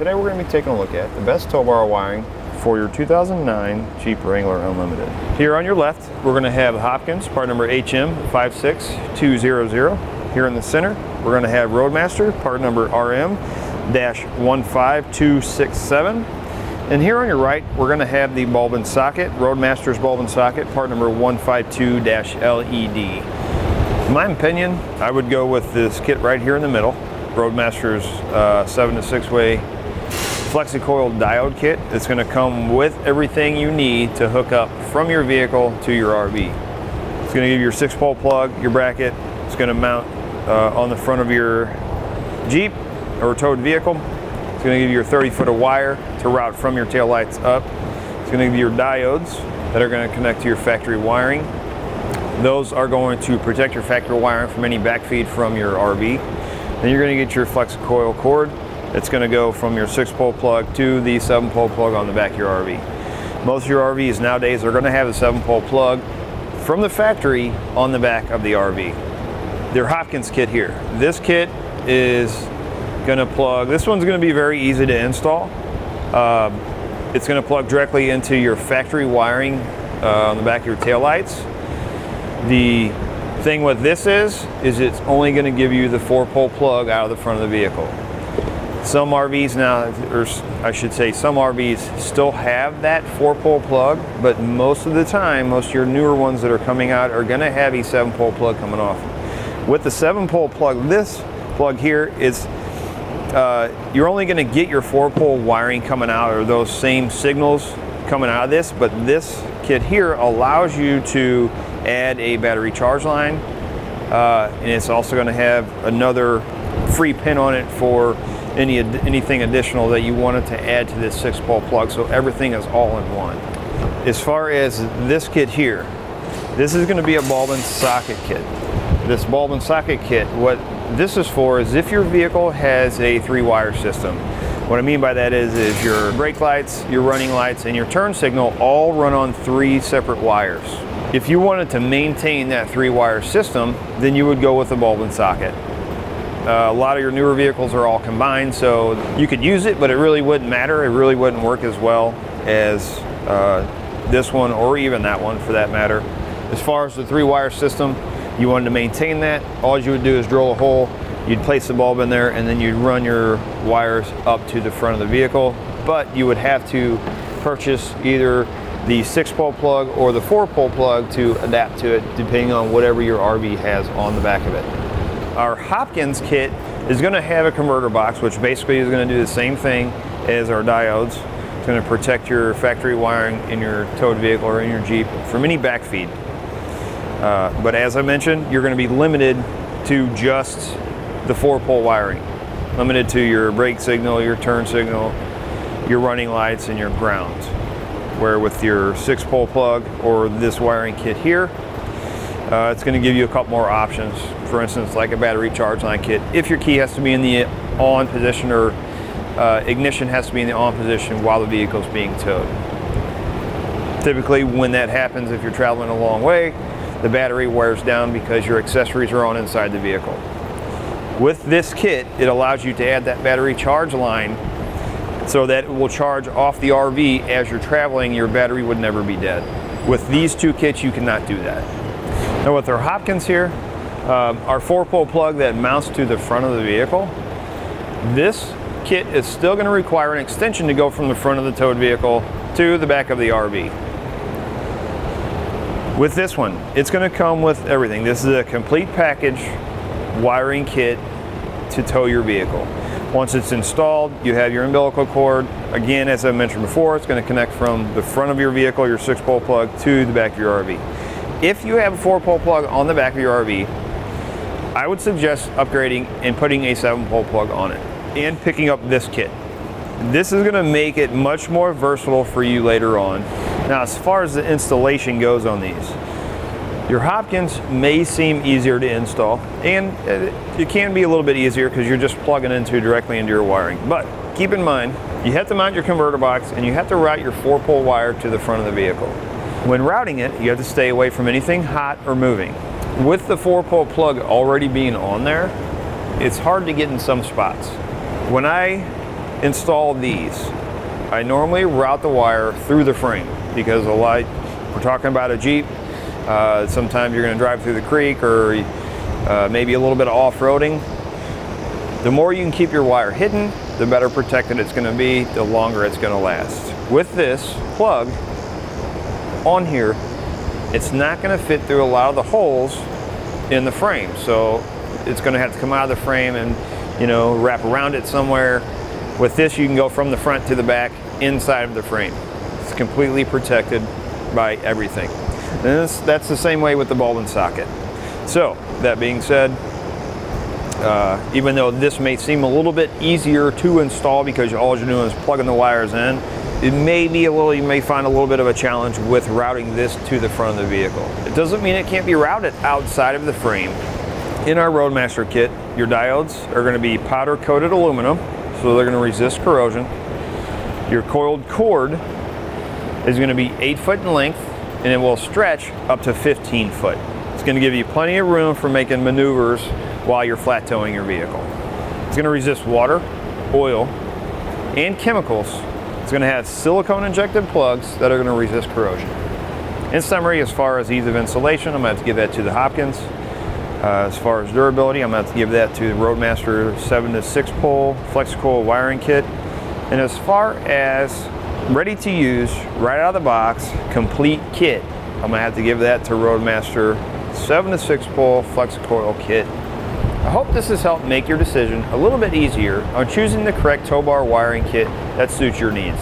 Today we're going to be taking a look at the best tow bar wiring for your 2009 Jeep Wrangler Unlimited. Here on your left, we're going to have Hopkins, part number HM56200. Here in the center, we're going to have Roadmaster, part number RM-15267. And here on your right, we're going to have the bulb and socket, Roadmaster's bulb and socket, part number 152-LED. In my opinion, I would go with this kit right here in the middle, Roadmaster's 7 to 6-way flexi-coil diode kit. It's going to come with everything you need to hook up from your vehicle to your RV. It's going to give you your 6-pole plug, your bracket. It's going to mount on the front of your Jeep or towed vehicle. It's going to give you your 30-foot of wire to route from your taillights up. It's going to give you your diodes that are going to connect to your factory wiring. Those are going to protect your factory wiring from any backfeed from your RV. Then you're going to get your flexi-coil cord. It's going to go from your 6-pole plug to the 7-pole plug on the back of your RV. Most of your RVs nowadays are going to have a 7-pole plug from the factory on the back of the RV. Their Hopkins kit here. This kit is going to plug, this one's going to be very easy to install. It's going to plug directly into your factory wiring on the back of your taillights. The thing with this is it's only going to give you the 4-pole plug out of the front of the vehicle. Some RVs now, or I should say some RVs still have that 4-pole plug, but most of the time, most of your newer ones that are coming out are going to have a 7-pole plug coming off. With the 7-pole plug, this plug here is you're only going to get your 4-pole wiring coming out, or those same signals coming out of this, but this kit here allows you to add a battery charge line, and it's also going to have another free pin on it for anything additional that you wanted to add to this 6-pole plug, so everything is all in one. As far as this kit here, this is going to be a bulb and socket kit. This bulb and socket kit, what this is for is if your vehicle has a 3-wire system. What I mean by that is your brake lights, your running lights, and your turn signal all run on 3 separate wires. If you wanted to maintain that 3-wire system, then you would go with a bulb and socket. A lot of your newer vehicles are all combined, so you could use it, but it really wouldn't matter. It really wouldn't work as well as this one, or even that one for that matter. As far as the 3-wire system, you wanted to maintain that, all you would do is drill a hole, you'd place the bulb in there, and then you'd run your wires up to the front of the vehicle. But you would have to purchase either the 6-pole plug or the 4-pole plug to adapt to it, depending on whatever your RV has on the back of it. Our Hopkins kit is going to have a converter box, which basically is going to do the same thing as our diodes. It's going to protect your factory wiring in your towed vehicle or in your Jeep from any backfeed. But as I mentioned, you're going to be limited to just the 4-pole wiring. Limited to your brake signal, your turn signal, your running lights, and your grounds. Where with your 6-pole plug or this wiring kit here, it's going to give you a couple more options. For instance, like a battery charge line kit, if your key has to be in the on position, or ignition has to be in the on position while the vehicle is being towed. Typically when that happens, if you're traveling a long way, the battery wears down because your accessories are on inside the vehicle. With this kit, it allows you to add that battery charge line so that it will charge off the RV as you're traveling. Your battery would never be dead. With these 2 kits, you cannot do that. Now with our Hopkins here, our 4-pole plug that mounts to the front of the vehicle, this kit is still going to require an extension to go from the front of the towed vehicle to the back of the RV. With this one, it's going to come with everything. This is a complete package wiring kit to tow your vehicle. Once it's installed, you have your umbilical cord. Again, as I mentioned before, it's going to connect from the front of your vehicle, your 6-pole plug, to the back of your RV. If you have a 4-pole plug on the back of your RV, I would suggest upgrading and putting a 7-pole plug on it and picking up this kit. This is going to make it much more versatile for you later on. Now, as far as the installation goes on these, your Hopkins may seem easier to install, and it can be a little bit easier because you're just plugging directly into your wiring. But keep in mind, you have to mount your converter box and you have to route your 4-pole wire to the front of the vehicle. When routing it, you have to stay away from anything hot or moving. With the 4-pole plug already being on there, it's hard to get in some spots. When I install these. I normally route the wire through the frame because we're talking about a Jeep. Sometimes you're going to drive through the creek or maybe a little bit of off-roading. The more you can keep your wire hidden, the better protected it's going to be, the longer it's going to last. With this plug on here, it's not going to fit through a lot of the holes in the frame. So it's going to have to come out of the frame and, you know, wrap around it somewhere. With this, you can go from the front to the back inside of the frame. It's completely protected by everything. And that's the same way with the ball and socket. So that being said, even though this may seem a little bit easier to install because all you're doing is plugging the wires in, it may be you may find a little bit of a challenge with routing this to the front of the vehicle. It doesn't mean it can't be routed outside of the frame. In our Roadmaster kit, your diodes are going to be powder coated aluminum, so they're going to resist corrosion. Your coiled cord is going to be 8 foot in length, and it will stretch up to 15 foot. It's going to give you plenty of room for making maneuvers while you're flat towing your vehicle. It's going to resist water, oil, and chemicals. It's going to have silicone injected plugs that are going to resist corrosion. In summary, as far as ease of installation, I'm going to have to give that to the Hopkins. As far as durability, I'm going to have to give that to the Roadmaster 7 to 6 pole FlexiCoil wiring kit. And as far as ready to use, right out of the box, complete kit, I'm going to have to give that to Roadmaster 7 to 6 pole FlexiCoil kit. I hope this has helped make your decision a little bit easier on choosing the correct tow bar wiring kit that suits your needs.